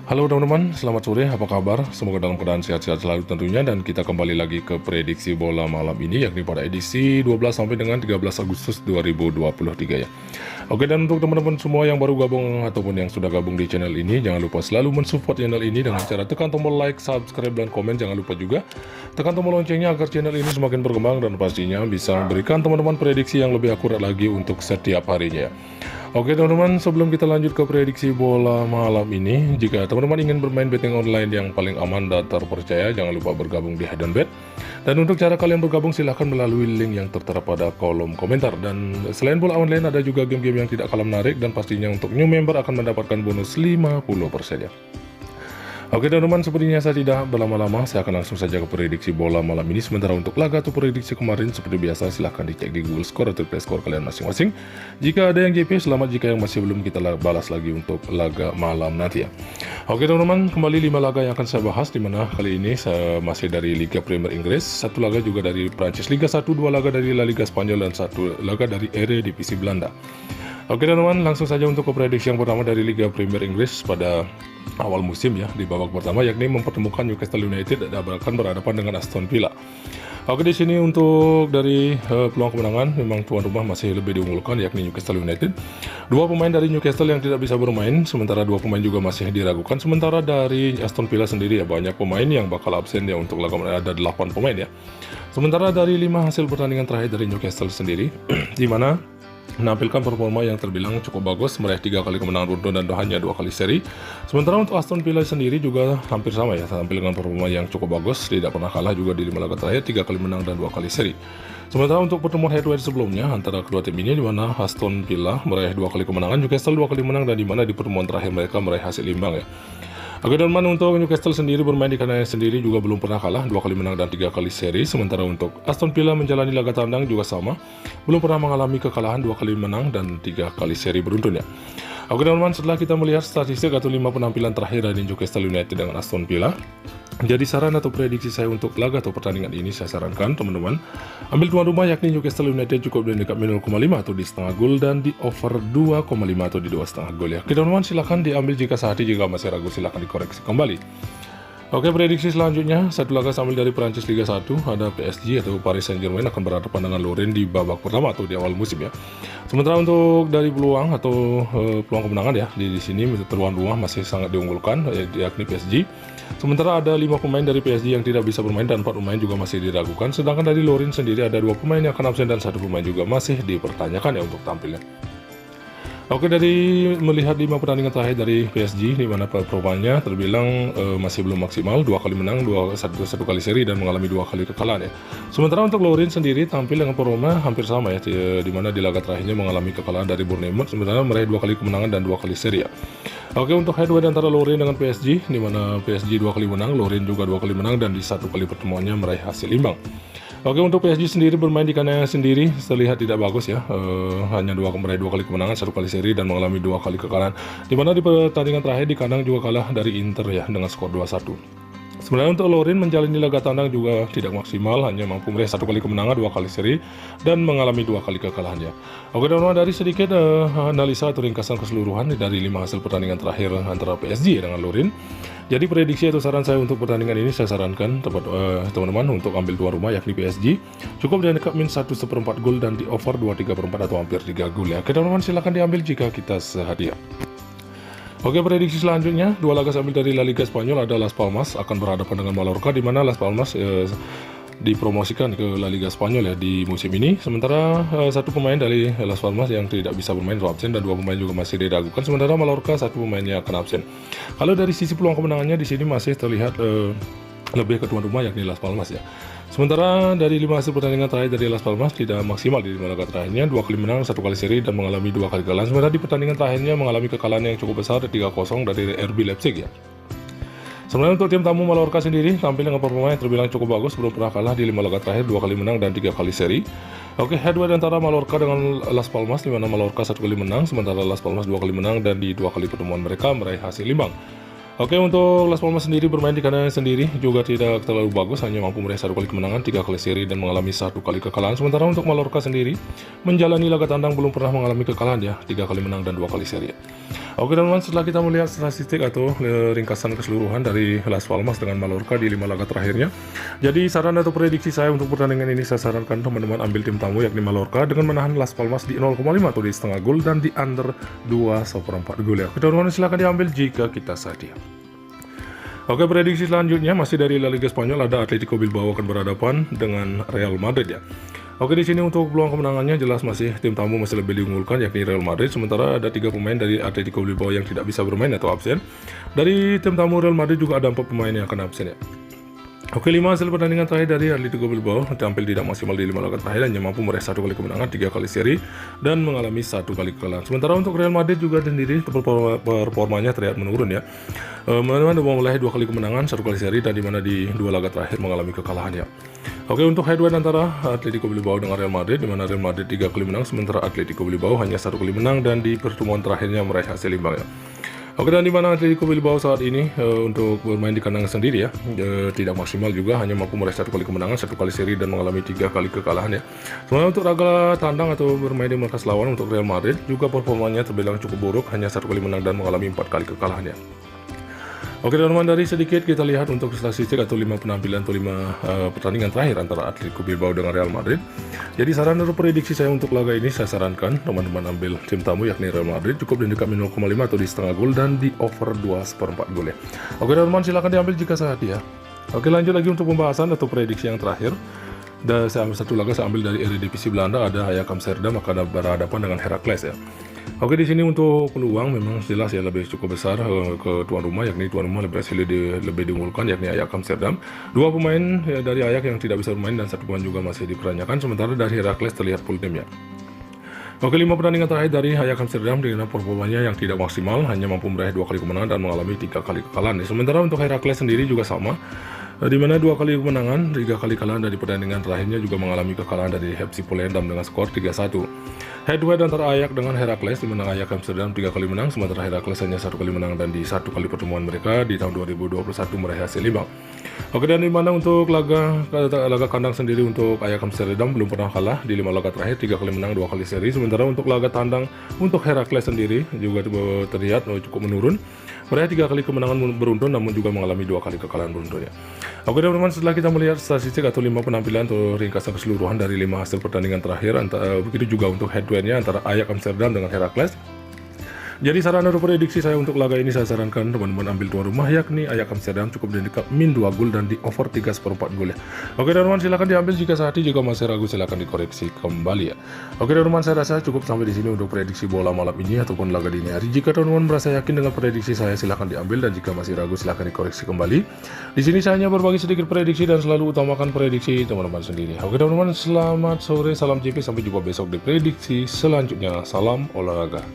Halo teman-teman, selamat sore, apa kabar? Semoga dalam keadaan sehat-sehat selalu tentunya. Dan kita kembali lagi ke prediksi bola malam ini, yakni pada edisi 12 sampai dengan 13 Agustus 2023 ya. Oke, dan untuk teman-teman semua yang baru gabung ataupun yang sudah gabung di channel ini, jangan lupa selalu mensupport channel ini dengan cara tekan tombol like, subscribe, dan komen. Jangan lupa juga tekan tombol loncengnya agar channel ini semakin berkembang dan pastinya bisa memberikan teman-teman prediksi yang lebih akurat lagi untuk setiap harinya. Oke teman-teman, sebelum kita lanjut ke prediksi bola malam ini, jika teman-teman ingin bermain betting online yang paling aman dan terpercaya, jangan lupa bergabung di Hidden Bet. Dan untuk cara kalian bergabung, silahkan melalui link yang tertera pada kolom komentar. Dan selain bola online, ada juga game-game yang tidak kalah menarik, dan pastinya untuk new member akan mendapatkan bonus 50% ya. Oke teman-teman, sepertinya saya tidak berlama-lama, saya akan langsung saja ke prediksi bola malam ini. Sementara untuk laga atau prediksi kemarin, seperti biasa silahkan dicek di Google Score atau Play Score kalian masing-masing. Jika ada yang JP, selamat. Jika yang masih belum, kita balas lagi untuk laga malam nanti ya. Oke teman-teman, kembali 5 laga yang akan saya bahas, dimana kali ini saya masih dari Liga Premier Inggris, 1 laga juga dari Prancis Liga 1, 2 laga dari La Liga Spanyol, dan 1 laga dari Eredivisie Belanda. Oke teman-teman, langsung saja untuk ke prediksi yang pertama dari Liga Premier Inggris pada awal musim ya, di babak pertama, yakni mempertemukan Newcastle United akan berhadapan dengan Aston Villa. Oke, di sini untuk dari peluang kemenangan memang tuan rumah masih lebih diunggulkan, yakni Newcastle United. 2 pemain dari Newcastle yang tidak bisa bermain, sementara 2 pemain juga masih diragukan. Sementara dari Aston Villa sendiri ya, banyak pemain yang bakal absen ya untuk laga, ada 8 pemain ya. Sementara dari 5 hasil pertandingan terakhir dari Newcastle sendiri, di mana menampilkan performa yang terbilang cukup bagus, meraih 3 kali kemenangan beruntun dan hanya 2 kali seri. Sementara untuk Aston Villa sendiri juga hampir sama ya, tampil dengan performa yang cukup bagus, tidak pernah kalah juga di 5 laga terakhir, 3 kali menang dan 2 kali seri. Sementara untuk pertemuan head-to-head sebelumnya antara kedua tim ini, di mana Aston Villa meraih 2 kali kemenangan, Newcastle 2 kali menang, dan di mana di pertemuan terakhir mereka meraih hasil imbang ya. Oke teman-teman, untuk Newcastle sendiri bermain di kandangnya sendiri juga belum pernah kalah, 2 kali menang dan 3 kali seri. Sementara untuk Aston Villa menjalani laga tandang juga sama, belum pernah mengalami kekalahan, 2 kali menang dan 3 kali seri beruntun ya. Oke teman-teman, setelah kita melihat statistik atau 5 penampilan terakhir dari Newcastle United dengan Aston Villa, jadi saran atau prediksi saya untuk laga atau pertandingan ini, saya sarankan teman-teman ambil tuan rumah yakni Newcastle United cukup di dekat 0,5 atau di setengah gol, dan di over 2,5 atau di 2,5 gol ya. Oke teman-teman, silahkan diambil jika sehati, jika masih ragu silahkan dikoreksi kembali. Oke, prediksi selanjutnya, 1 laga sambil dari Prancis Liga 1, ada PSG atau Paris Saint-Germain akan berhadapan dengan Lorient di babak pertama atau di awal musim ya. Sementara untuk dari peluang atau peluang kemenangan ya, di sini tuan rumah masih sangat diunggulkan, yakni PSG. Sementara ada 5 pemain dari PSG yang tidak bisa bermain dan 4 pemain juga masih diragukan. Sedangkan dari Lorient sendiri ada 2 pemain yang akan absen dan 1 pemain juga masih dipertanyakan ya untuk tampilnya. Oke, dari melihat 5 pertandingan terakhir dari PSG, di mana performanya terbilang masih belum maksimal, 2 kali menang, 1 kali seri, dan mengalami 2 kali kekalahan ya. Sementara untuk Lorient sendiri tampil dengan performa hampir sama ya, di mana di laga terakhirnya mengalami kekalahan dari Bournemouth, sementara meraih 2 kali kemenangan dan 2 kali seri ya. Oke, untuk head-to-head antara Lorient dengan PSG, di mana PSG 2 kali menang, Lorient juga 2 kali menang, dan di 1 kali pertemuannya meraih hasil imbang. Oke, untuk PSG sendiri bermain di kandangnya sendiri terlihat tidak bagus ya, hanya meraih 2 kali kemenangan, 1 kali seri, dan mengalami 2 kali kekalahan, dimana di pertandingan terakhir di kandang juga kalah dari Inter ya dengan skor 2-1. Sebenarnya untuk Lorient menjalani laga tandang juga tidak maksimal, hanya mampu meraih 1 kali kemenangan, 2 kali seri, dan mengalami 2 kali kekalahan ya. Oke teman-teman, dari sedikit analisa atau ringkasan keseluruhan dari 5 hasil pertandingan terakhir antara PSG dengan Lorient. Jadi prediksi atau saran saya untuk pertandingan ini, saya sarankan teman-teman untuk ambil tuan rumah yakni PSG, cukup di dekat min 1/4 gol dan di over 2/3/4 atau hampir 3 gol ya. Oke teman-teman, silahkan diambil jika kita sehadiah. Oke, prediksi selanjutnya, 2 laga sambil dari La Liga Spanyol, ada Las Palmas akan berhadapan dengan Mallorca, di mana Las Palmas dipromosikan ke La Liga Spanyol ya di musim ini. Sementara 1 pemain dari Las Palmas yang tidak bisa bermain atau absen, dan 2 pemain juga masih diragukan. Sementara Mallorca 1 pemainnya akan absen. Kalau dari sisi peluang kemenangannya di sini masih terlihat lebih ke tuan rumah yakni Las Palmas ya. Sementara dari 5 hasil pertandingan terakhir dari Las Palmas tidak maksimal di 5 laga terakhirnya, 2 kali menang, 1 kali seri, dan mengalami 2 kali kekalahan. Sementara di pertandingan terakhirnya mengalami kekalahan yang cukup besar, 3-0 dari RB Leipzig ya. Sebenarnya untuk tim tamu Mallorca sendiri tampil dengan performa yang terbilang cukup bagus, belum pernah kalah di 5 laga terakhir, 2 kali menang dan 3 kali seri. Oke, head-to-head antara Mallorca dengan Las Palmas, di mana Mallorca 1 kali menang, sementara Las Palmas 2 kali menang, dan di 2 kali pertemuan mereka meraih hasil imbang. Oke, untuk Las Palmas sendiri bermain di kandangnya sendiri juga tidak terlalu bagus, hanya mampu meraih 1 kali kemenangan, 3 kali seri, dan mengalami 1 kali kekalahan. Sementara untuk Mallorca sendiri menjalani laga tandang belum pernah mengalami kekalahan ya, 3 kali menang dan 2 kali seri. Oke teman-teman, setelah kita melihat statistik atau ringkasan keseluruhan dari Las Palmas dengan Mallorca di 5 laga terakhirnya, jadi saran atau prediksi saya untuk pertandingan ini, saya sarankan teman-teman ambil tim tamu yakni Mallorca dengan menahan Las Palmas di 0,5 atau di setengah gol dan di under 2,4 gol ya. Oke teman-teman, silahkan diambil jika kita sedia. Oke, prediksi selanjutnya masih dari La Liga Spanyol, ada Atletico Bilbao akan berhadapan dengan Real Madrid ya. Oke, di sini untuk peluang kemenangannya jelas masih tim tamu masih lebih diunggulkan yakni Real Madrid, sementara ada 3 pemain dari Atletico Bilbao yang tidak bisa bermain atau absen. Dari tim tamu Real Madrid juga ada 4 pemain yang akan absen ya. Oke, 5 hasil pertandingan terakhir dari Atletico Bilbao, tampil tidak maksimal di 5 laga terakhir, hanya mampu meraih 1 kali kemenangan, 3 kali seri, dan mengalami 1 kali kekalahan. Sementara untuk Real Madrid juga sendiri performanya terlihat menurun ya. Mana memulai 2 kali kemenangan, 1 kali seri, dan dimana di 2 laga terakhir mengalami kekalahan ya. Oke, untuk head-to-head antara Atletico Bilbao dengan Real Madrid, di mana Real Madrid 3 kali menang, sementara Atletico Bilbao hanya 1 kali menang dan di pertemuan terakhirnya meraih hasil imbang ya. Oke, dan di mana Atletico Bilbao saat ini untuk bermain di kandang sendiri ya, tidak maksimal juga, hanya mampu meraih 1 kali kemenangan, 1 kali seri, dan mengalami 3 kali kekalahan ya. Sementara untuk laga tandang atau bermain di markas lawan untuk Real Madrid juga performanya terbilang cukup buruk, hanya 1 kali menang dan mengalami 4 kali kekalahan ya. Oke teman-teman, dari sedikit kita lihat untuk statistik atau 5 penampilan atau 5 pertandingan terakhir antara Atletico Bilbao dengan Real Madrid. Jadi saran atau prediksi saya untuk laga ini, saya sarankan teman-teman ambil tim tamu yakni Real Madrid, cukup di dekat 0,5 atau di setengah gol dan di over 2/4 gol ya. Oke teman-teman, silahkan diambil jika sedia. Oke, lanjut lagi untuk pembahasan atau prediksi yang terakhir. Dan saya ambil satu laga, saya ambil dari Eredivisie Belanda, ada Ajax Amsterdam akan berhadapan dengan Heracles ya. Oke, di sini untuk peluang memang jelas ya lebih cukup besar ke tuan rumah, yakni tuan rumah lebih diunggulkan yakni Ajax Amsterdam. 2 pemain ya, dari Ajax yang tidak bisa bermain dan 1 pemain juga masih dipertanyakan, sementara dari Heracles terlihat full tim ya. Oke, 5 pertandingan terakhir dari Ajax Amsterdam dengan performanya yang tidak maksimal, hanya mampu meraih 2 kali kemenangan dan mengalami 3 kali kekalahan. Sementara untuk Heracles sendiri juga sama, di mana 2 kali kemenangan, 3 kali kekalahan dari pertandingan terakhirnya, juga mengalami kekalahan dari FC Volendam dengan skor 3-1. Head-to-head antara Ajax dengan Heracles, di mana Ajax Amsterdam 3 kali menang, sementara Heracles hanya 1 kali menang dan di 1 kali pertemuan mereka di tahun 2021 meraih hasil imbang. Oke, dan di mana untuk laga kandang sendiri untuk Ajax Amsterdam belum pernah kalah di 5 laga terakhir, 3 kali menang, 2 kali seri. Sementara untuk laga tandang untuk Heracles sendiri juga terlihat cukup menurun, meraih 3 kali kemenangan beruntun namun juga mengalami 2 kali kekalahan beruntun ya. Oke teman-teman, setelah kita melihat statistik atau 5 penampilan atau ringkasan keseluruhan dari 5 hasil pertandingan terakhir, begitu juga untuk head-to-headnya antara Ajax Amsterdam dengan Heracles. Jadi saran atau prediksi saya untuk laga ini, saya sarankan teman-teman ambil tuan rumah yakni Ajax Amsterdam, cukup di dekat min 2 gol dan di over 3/4 gol ya. Oke teman-teman, silahkan diambil jika sehati, jika masih ragu silahkan dikoreksi kembali ya. Oke teman-teman, saya rasa cukup sampai di sini untuk prediksi bola malam ini ataupun laga dini hari. Jika teman-teman merasa yakin dengan prediksi saya, silahkan diambil, dan jika masih ragu silahkan dikoreksi kembali. Di sini saya hanya berbagi sedikit prediksi dan selalu utamakan prediksi teman-teman sendiri. Oke teman-teman, selamat sore, salam JP, sampai jumpa besok di prediksi selanjutnya. Salam olahraga.